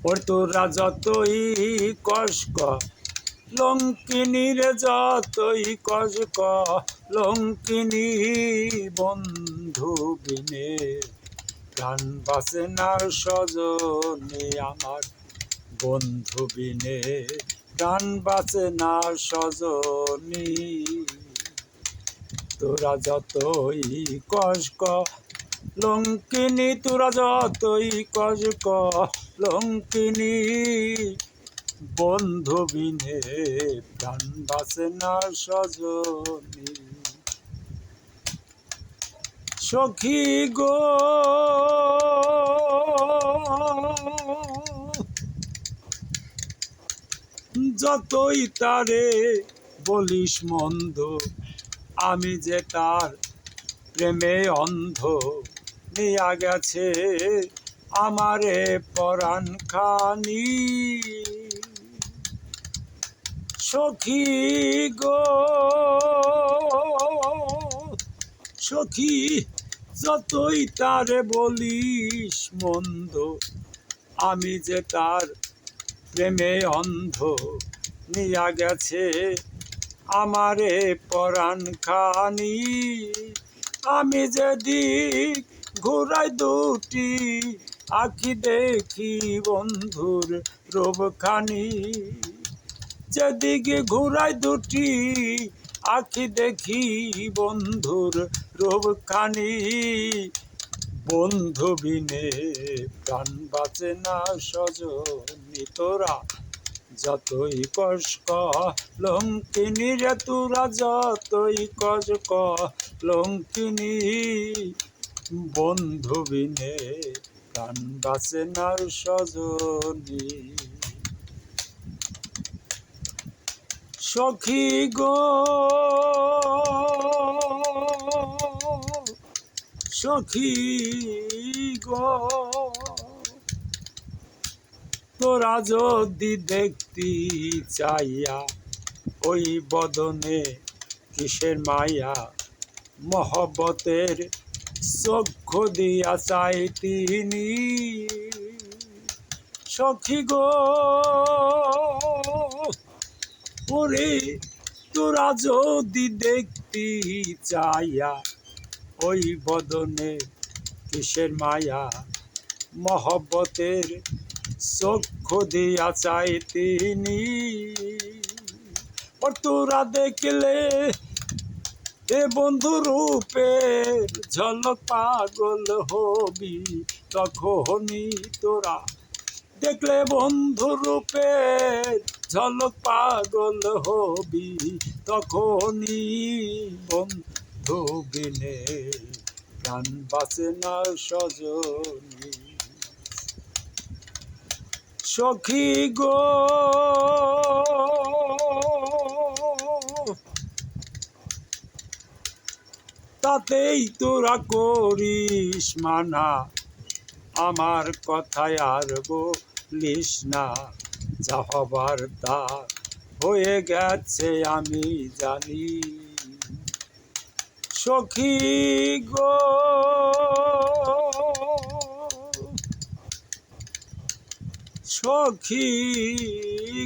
ওর তোরা যতই কষ্ট লঙ্কিনীর যতই কষ্ট লঙ্কিনী বন্ধু বিনে প্রাণ বাঁচে না সজনে আমার বন্ধু বিনে প্রাণ বাঁচে না সজনী তোরা যতই কষ্ট লঙ্কিনী তোরা যতই কষ্ট লঙ্কিনী বন্ধু বিনে প্রাণ বাঁচে না সজনী সখী গো যতই তারে বলিস মন্দ আমি যে তার প্রেমে অন্ধ নিয়া গেছে আমারে পরাণ খানি সখী গো সখী যতই তারে বলিস মন্দ আমি যে তার প্রেমে অন্ধ নিয়া গেছে আমারে পরাণ খানি আমি যেদিক ঘুরাই দুটি আখি দেখি বন্ধুর রূপখানি যেদিকে ঘুরাই দুটি আখি দেখি বন্ধুর রূপখানি বন্ধু বিনে প্রাণ বাঁচে না সজনী তোরা যতই কষ্ট লঙ্কিনী রে তোরা যতই কষ্ট লঙ্কিনী বন্ধু বিনে প্রাণ বাঁচে না সজনী সখী গো সখী গো তোরা যদি দেখতি চাইয়া ওই বদনে কিসের মায়া মহব্বতের চক্ষু দিয়া চাইতিনি সখী গো ওরে তোরা যদি দেখতি চাইয়া ওই বদনে কিসের মায়া মহব্বতের চক্ষু দিয়া চাইতিনি তোরা দেখলে এ বন্ধু রূপের ঝলক পাগল হবি তখনই তোরা দেখলে বন্ধু রূপের ঝলক পাগল হবি তখনই বন্ধু বিনে প্রাণ বাঁচে না সজনী সখী গো তাতেই তোরা করিস মানা আমার কথায় আর বলিস না যা হবার তা হয়ে গেছে আমি জানি সখী গো সখী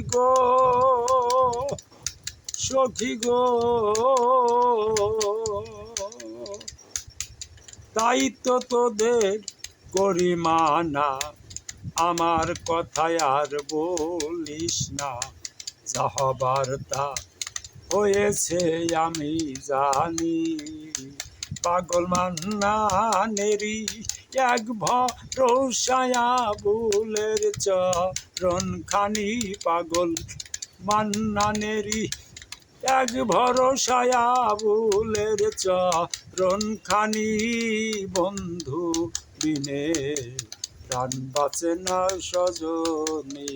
গো সখী গো তাই তো তোদের করি মানা আমার কথায় আর বলিস না যা হবার তা হয়েছে আমি জানি পাগল মান্নানেরি এক ভরসায়া বুলের চরণ খানি পাগল মান্নানেরি এক ভরসায়া বুলের চরণ খানি বন্ধু বিনে প্রাণ বাঁচে না সজনী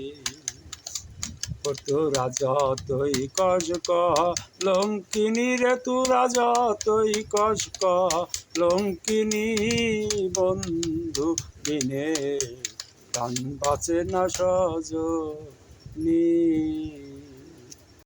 তোরা যতই কষ্ট লঙ্কিনী রে তোরা যতই কষ্ট লঙ্কিনী বন্ধু বিনে প্রাণ বাঁচে না সজনী